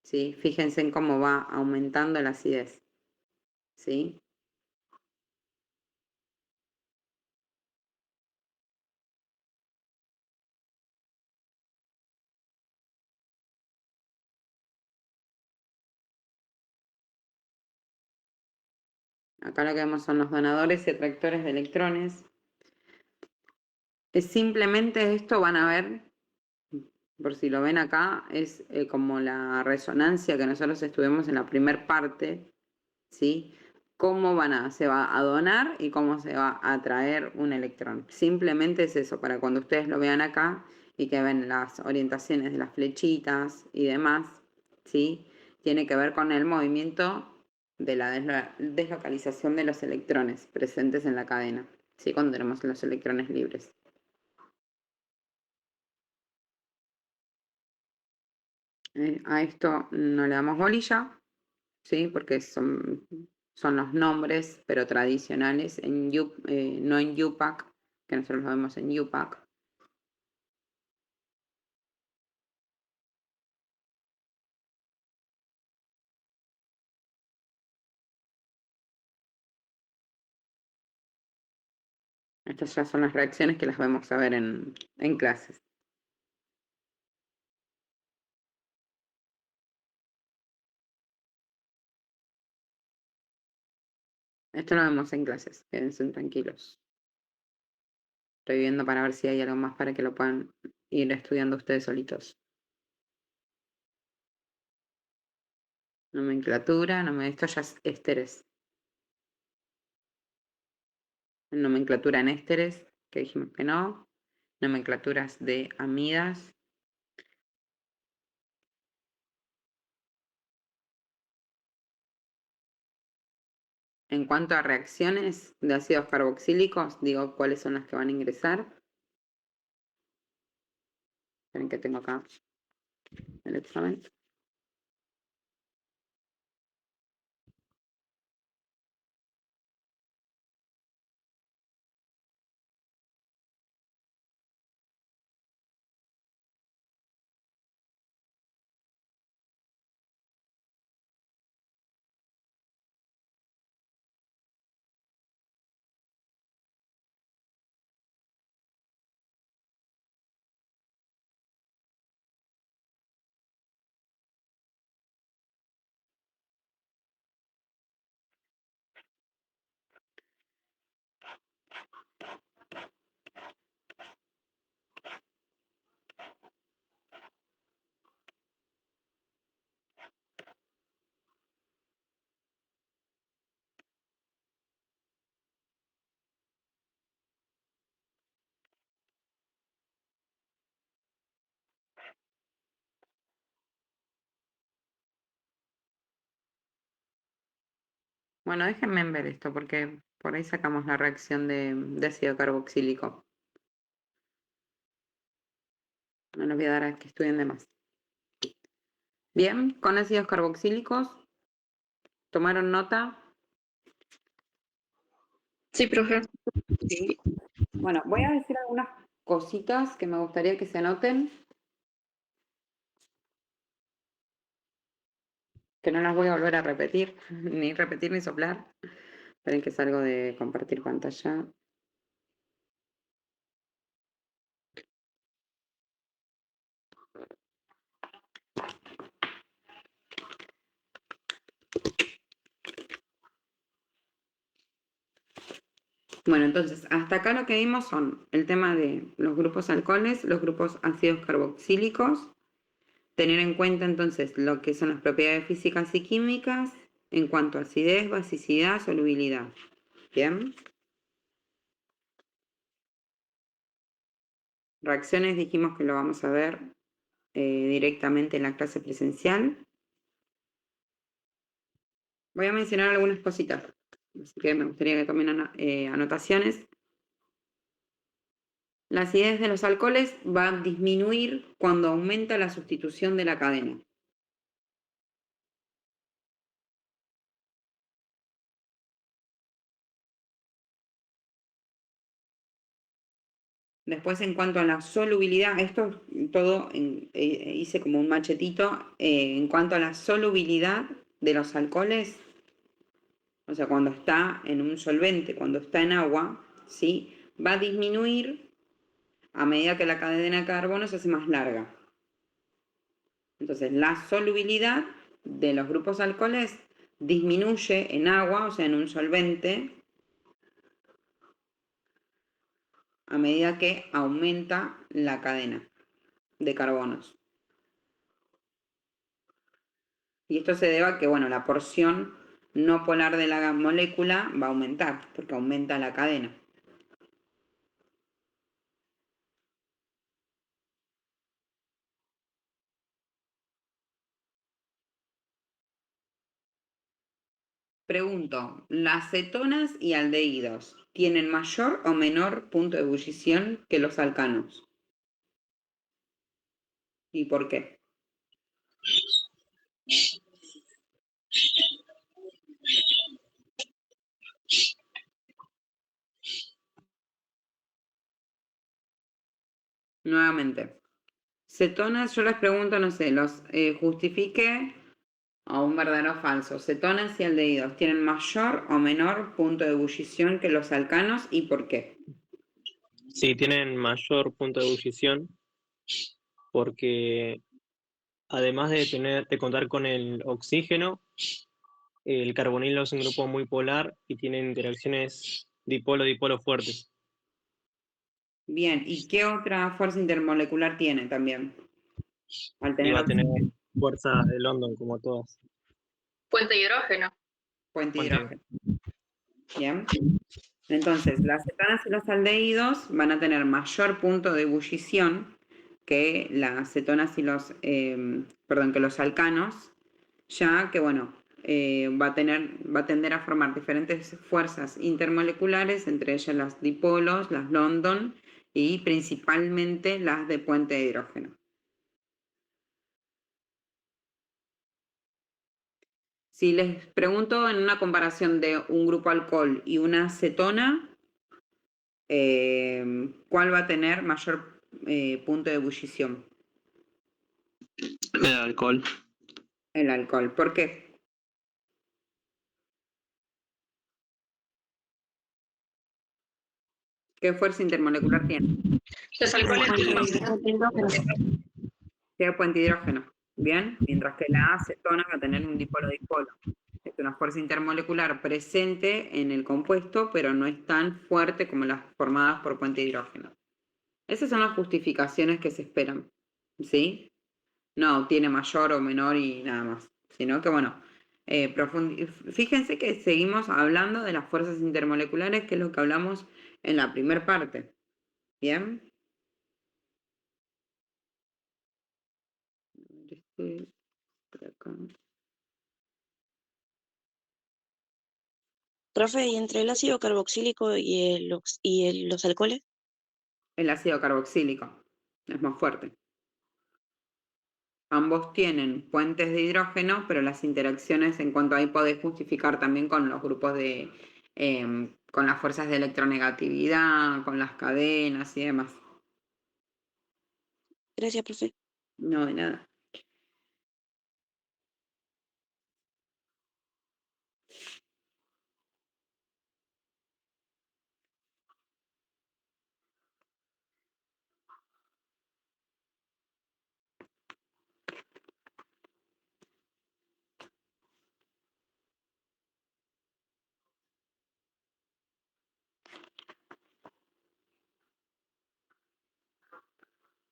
¿sí? Fíjense en cómo va aumentando la acidez, ¿sí? Acá lo que vemos son los donadores y atractores de electrones. Es simplemente esto, van a ver, por si lo ven acá, es como la resonancia que nosotros estudiamos en la primera parte, ¿sí? Cómo se va a donar y cómo se va a traer un electrón. Simplemente es eso, para cuando ustedes lo vean acá y que ven las orientaciones de las flechitas y demás, ¿sí? Tiene que ver con el movimiento de la deslocalización de los electrones presentes en la cadena, ¿sí? Cuando tenemos los electrones libres. A esto no le damos bolilla, ¿sí? Porque son los nombres, pero tradicionales, no en UPAC, que nosotros lo vemos en UPAC. Estas ya son las reacciones que las vamos a ver en clases. Esto lo vemos en clases, quédense tranquilos. Estoy viendo para ver si hay algo más para que lo puedan ir estudiando ustedes solitos. Nomenclatura, esto ya es ésteres. Nomenclatura en ésteres, que dijimos que no. Nomenclaturas de amidas. En cuanto a reacciones de ácidos carboxílicos, digo cuáles son las que van a ingresar. Esperen que tengo acá el examen. Bueno, déjenme ver esto, porque por ahí sacamos la reacción de ácido carboxílico. No les voy a dar a que estudien de más. Bien, con ácidos carboxílicos, ¿tomaron nota? Sí, profe. Sí. Bueno, voy a decir algunas cositas que me gustaría que se anoten. Que no las voy a volver a repetir, ni soplar. Esperen que salgo de compartir pantalla. Bueno, entonces, hasta acá lo que vimos son el tema de los grupos alcoholes, los grupos ácidos carboxílicos, tener en cuenta entonces lo que son las propiedades físicas y químicas en cuanto a acidez, basicidad, solubilidad. Bien. Reacciones dijimos que lo vamos a ver directamente en la clase presencial. Voy a mencionar algunas cositas, así que me gustaría que tomen anotaciones. La acidez de los alcoholes va a disminuir cuando aumenta la sustitución de la cadena. Después, en cuanto a la solubilidad, esto todo hice como un machetito. En cuanto a la solubilidad de los alcoholes, o sea, cuando está en un solvente, cuando está en agua, ¿sí? Va a disminuir a medida que la cadena de carbono se hace más larga. Entonces, la solubilidad de los grupos alcoholes disminuye en agua, o sea, en un solvente, a medida que aumenta la cadena de carbonos. Y esto se debe a que, bueno, la porción no polar de la molécula va a aumentar, porque aumenta la cadena. Pregunto, ¿las cetonas y aldehídos tienen mayor o menor punto de ebullición que los alcanos? ¿Y por qué? nuevamente. Cetonas, yo les pregunto, no sé, los justifique a un verdadero o falso. Cetonas y aldehídos tienen mayor o menor punto de ebullición que los alcanos y por qué. Sí, tienen mayor punto de ebullición porque además de contar con el oxígeno, el carbonilo es un grupo muy polar y tiene interacciones dipolo-dipolo fuertes. Bien, ¿y qué otra fuerza intermolecular tiene también? Al Y tener va a tener oxígeno, fuerza de London como todas. Puente de hidrógeno. puente Fuente- hidrógeno. Bien. Entonces, las cetonas y los aldehídos van a tener mayor punto de ebullición que las cetonas y los, que los alcanos, ya que, bueno, va a tender a formar diferentes fuerzas intermoleculares, entre ellas las dipolos, las London y principalmente las de puente de hidrógeno. Si les pregunto en una comparación de un grupo alcohol y una cetona, ¿cuál va a tener mayor punto de ebullición? El alcohol. El alcohol. ¿Por qué? ¿Qué fuerza intermolecular tiene? Los alcoholes Tiene puente hidrógeno. Bien, mientras que la acetona va a tener un dipolo-dipolo. Es una fuerza intermolecular presente en el compuesto, pero no es tan fuerte como las formadas por puente hidrógeno. Esas son las justificaciones que se esperan, ¿sí? No tiene mayor o menor y nada más, sino que bueno, fíjense que seguimos hablando de las fuerzas intermoleculares, que es lo que hablamos en la primera parte. ¿Bien? Por acá. Profe, ¿y entre el ácido carboxílico y los alcoholes? El ácido carboxílico es más fuerte. Ambos tienen puentes de hidrógeno, pero las interacciones en cuanto ahí podés justificar también con los grupos de, con las fuerzas de electronegatividad, con las cadenas y demás. Gracias, profe. No, de nada.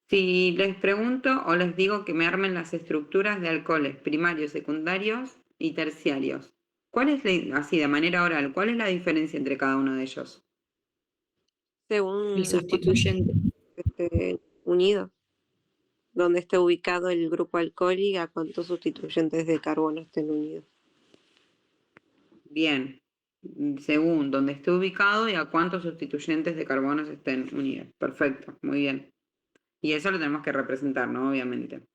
Si les pregunto o les digo que me armen las estructuras de alcoholes primarios, secundarios y terciarios, ¿cuál es así de manera oral, cuál es la diferencia entre cada uno de ellos? Según El sustituyente. unido, donde esté ubicado el grupo alcohólico, a cuántos sustituyentes de carbono estén unidos. Bien, según donde esté ubicado y a cuántos sustituyentes de carbonos estén unidos. Perfecto, muy bien. Y eso lo tenemos que representar, ¿no? Obviamente.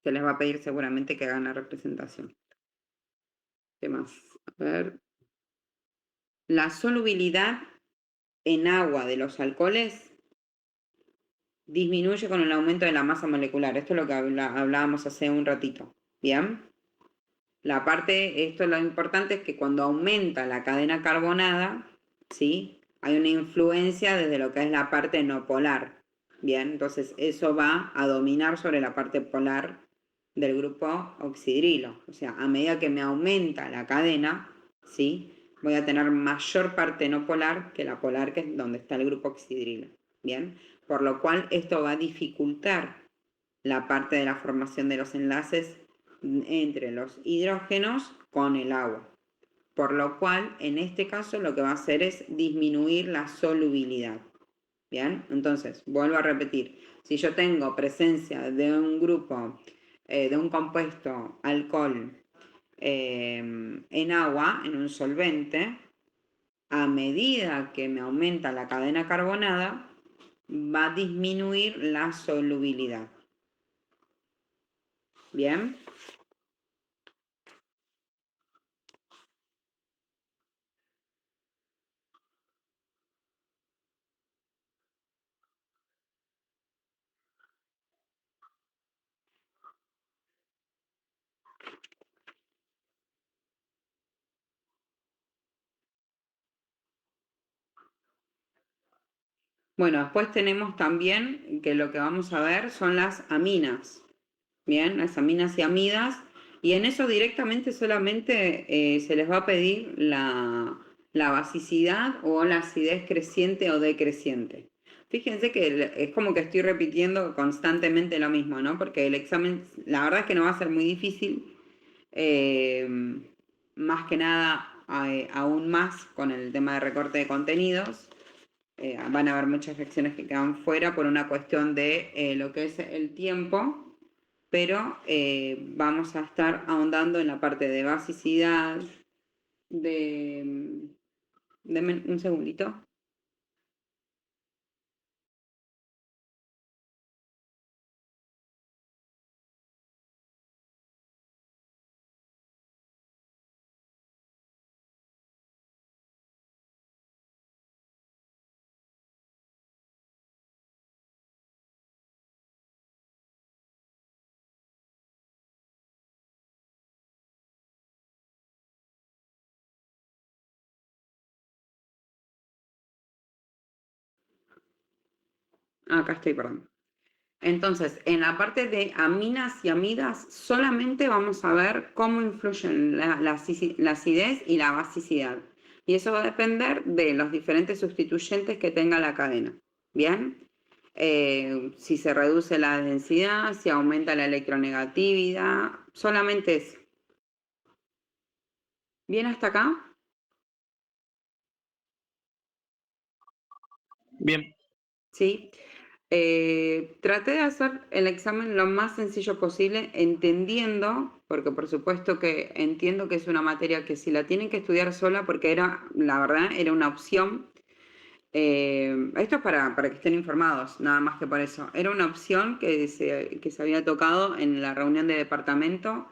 Se les va a pedir seguramente que hagan la representación. ¿Qué más? A ver. La solubilidad en agua de los alcoholes disminuye con el aumento de la masa molecular. Esto es lo que hablábamos hace un ratito. ¿Bien? Esto lo importante es que cuando aumenta la cadena carbonada, ¿sí? Hay una influencia desde lo que es la parte no polar. Bien, entonces eso va a dominar sobre la parte polar del grupo oxidrilo. O sea, a medida que me aumenta la cadena, ¿sí? Voy a tener mayor parte no polar que la polar, que es donde está el grupo oxidrilo. Bien, por lo cual esto va a dificultar la parte de la formación de los enlaces entre los hidrógenos con el agua. Por lo cual, en este caso, lo que va a hacer es disminuir la solubilidad. Bien, entonces, vuelvo a repetir. Si yo tengo presencia de un grupo, de un compuesto alcohol en agua, en un solvente, a medida que me aumenta la cadena carbonada, va a disminuir la solubilidad. Bien. Bueno, después tenemos también que lo que vamos a ver son las aminas, ¿bien? Las aminas y amidas, y en eso directamente solamente se les va a pedir la basicidad o la acidez creciente o decreciente. Fíjense que es como que estoy repitiendo constantemente lo mismo, ¿no? Porque el examen, la verdad es que no va a ser muy difícil, más que nada, aún más con el tema de recorte de contenidos. Van a haber muchas lecciones que quedan fuera por una cuestión de lo que es el tiempo, pero vamos a estar ahondando en la parte de basicidad, de... Deme un segundito. Acá estoy, perdón. Entonces, en la parte de aminas y amidas, solamente vamos a ver cómo influyen la acidez y la basicidad. Y eso va a depender de los diferentes sustituyentes que tenga la cadena. ¿Bien? Si se reduce la densidad, si aumenta la electronegatividad, solamente eso. ¿Bien hasta acá? Bien. ¿Sí? Traté de hacer el examen lo más sencillo posible, entendiendo, porque por supuesto que entiendo que es una materia que si la tienen que estudiar sola, porque era, la verdad, era una opción. Esto es para que estén informados, nada más que por eso. Era una opción que se había tocado en la reunión de departamento,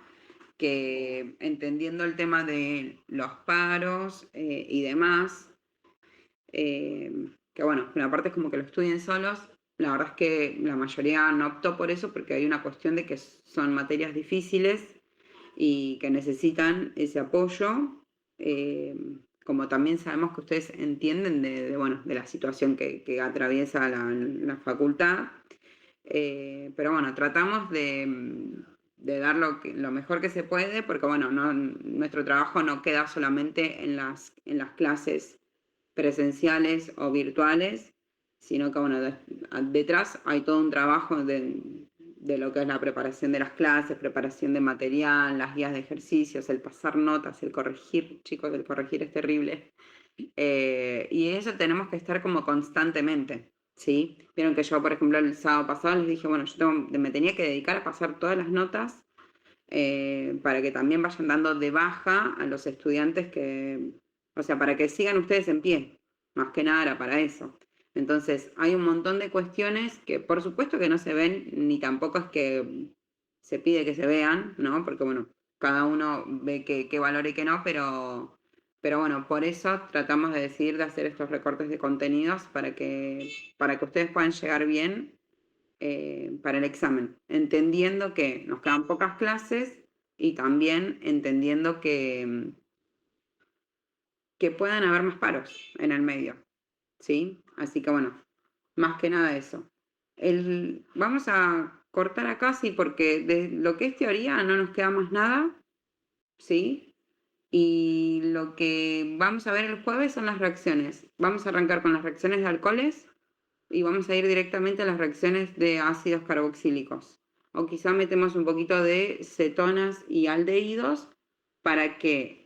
que entendiendo el tema de los paros y demás, que bueno, una parte es como que lo estudien solos. La verdad es que la mayoría no optó por eso porque hay una cuestión de que son materias difíciles y que necesitan ese apoyo. Como también sabemos que ustedes entienden bueno, de la situación que atraviesa la facultad. Pero bueno, tratamos de dar lo mejor que se puede, porque bueno, nuestro trabajo no queda solamente en las clases presenciales o virtuales, sino que bueno, detrás hay todo un trabajo de lo que es la preparación de las clases, preparación de material, las guías de ejercicios, el pasar notas, el corregir, chicos, el corregir es terrible. Y eso tenemos que estar como constantemente, ¿sí? Vieron que yo, por ejemplo, el sábado pasado les dije, bueno, me tenía que dedicar a pasar todas las notas para que también vayan dando de baja a los estudiantes o sea, para que sigan ustedes en pie, más que nada era para eso. Entonces, hay un montón de cuestiones que por supuesto que no se ven, ni tampoco es que se pide que se vean, ¿no? Porque bueno, cada uno ve qué valora y qué no, pero bueno, por eso tratamos de decidir de hacer estos recortes de contenidos para que ustedes puedan llegar bien para el examen, entendiendo que nos quedan pocas clases y también entendiendo que puedan haber más paros en el medio, ¿sí? Así que bueno, más que nada eso. Vamos a cortar acá, sí, porque de lo que es teoría no nos queda más nada, ¿sí? Y lo que vamos a ver el jueves son las reacciones. Vamos a arrancar con las reacciones de alcoholes y vamos a ir directamente a las reacciones de ácidos carboxílicos. O quizá metemos un poquito de cetonas y aldehídos para que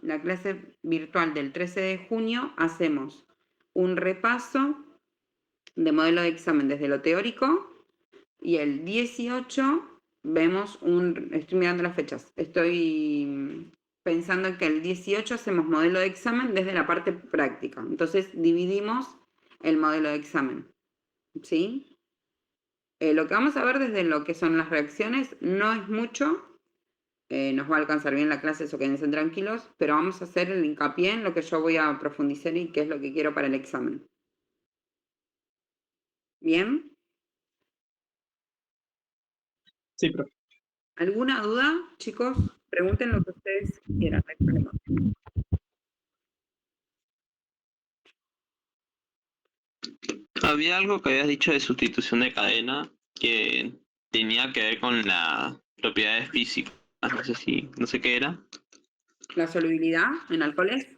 la clase virtual del 13 de junio hacemos un repaso de modelo de examen desde lo teórico y el 18 vemos estoy mirando las fechas, estoy pensando en que el 18 hacemos modelo de examen desde la parte práctica. Entonces dividimos el modelo de examen, ¿sí? Lo que vamos a ver desde lo que son las reacciones no es mucho, nos va a alcanzar bien la clase, eso quédense tranquilos, pero vamos a hacer el hincapié en lo que yo voy a profundizar y qué es lo que quiero para el examen. ¿Bien? Sí, profe. ¿Alguna duda, chicos? Pregunten lo que ustedes quieran, no hay problema. Había algo que habías dicho de sustitución de cadena que tenía que ver con las propiedades físicas. No sé qué era. La solubilidad en alcoholes.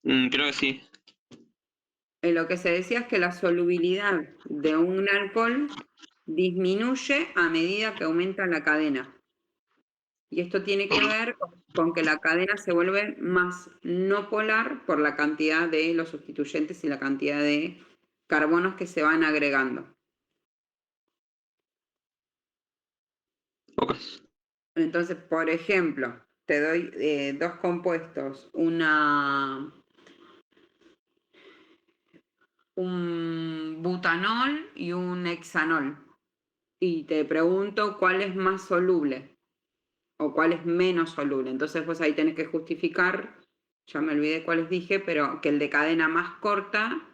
Creo que sí. Lo que se decía es que la solubilidad de un alcohol disminuye a medida que aumenta la cadena. Y esto tiene que ver con que la cadena se vuelve más no polar por la cantidad de los sustituyentes y la cantidad de carbonos que se van agregando. Ok. Entonces, por ejemplo, te doy dos compuestos, un butanol y un hexanol. Y te pregunto cuál es más soluble o cuál es menos soluble. Entonces, pues ahí tenés que justificar, ya me olvidé cuáles dije, pero que el de cadena más corta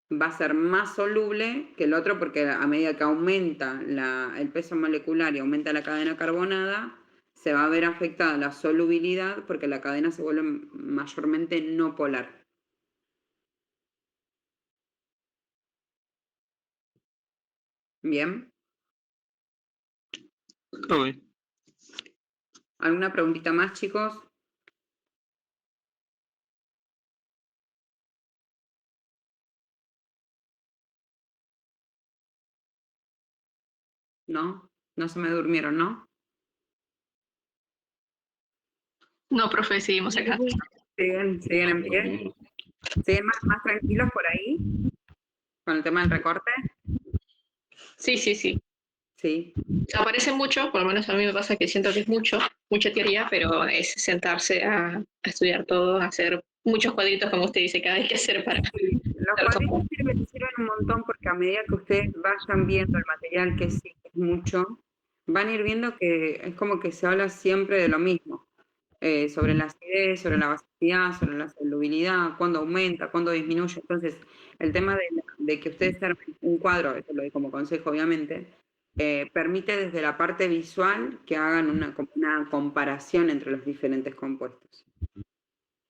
va a ser más soluble que el otro porque a medida que aumenta el peso molecular y aumenta la cadena carbonada, se va a ver afectada la solubilidad porque la cadena se vuelve mayormente no polar. Bien. Ok. ¿Alguna preguntita más, chicos? ¿No? No se me durmieron, ¿no? No, profe, seguimos acá. ¿Siguen en pie? ¿Siguen más tranquilos por ahí con el tema del recorte? Sí, sí, sí. Sí. Aparece mucho, por lo menos a mí me pasa que siento que es mucha teoría, pero es sentarse a estudiar todo, a hacer muchos cuadritos, como usted dice, que hay que hacer para... Los cuadritos sirven un montón porque a medida que ustedes vayan viendo el material, que sí, que es mucho, van a ir viendo que es como que se habla siempre de lo mismo. Sobre la acidez, sobre la basicidad, sobre la solubilidad, cuándo aumenta, cuándo disminuye. Entonces, el tema de que ustedes armen un cuadro, eso lo doy como consejo obviamente, permite desde la parte visual que hagan una comparación entre los diferentes compuestos.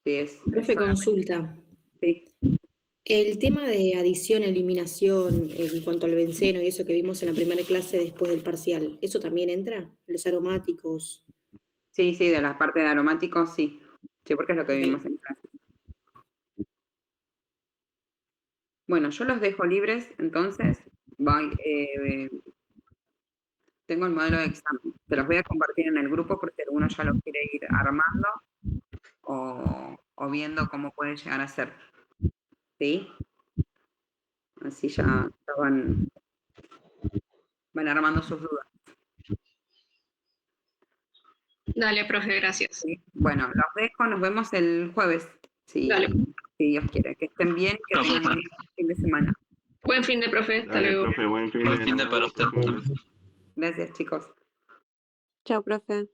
Sí, Profe, consulta. Sí. El tema de adición, eliminación, en cuanto al benceno y eso que vimos en la primera clase después del parcial, ¿eso también entra? Los aromáticos. Sí, de la parte de aromáticos, sí. Sí, porque es lo que Ok. vimos en clase. Bueno, yo los dejo libres, entonces, tengo el modelo de examen. Te los voy a compartir en el grupo porque alguno ya lo quiere ir armando o viendo cómo puede llegar a ser. ¿Sí? Así ya van armando sus dudas. Dale, profe, gracias. ¿Sí? Bueno, los dejo, nos vemos el jueves, si Dios quiere. Que estén bien, que tengan un fin de semana. Buen fin de, profe. Hasta luego. Buen fin de para usted. Gracias, chicos. Chao, profe.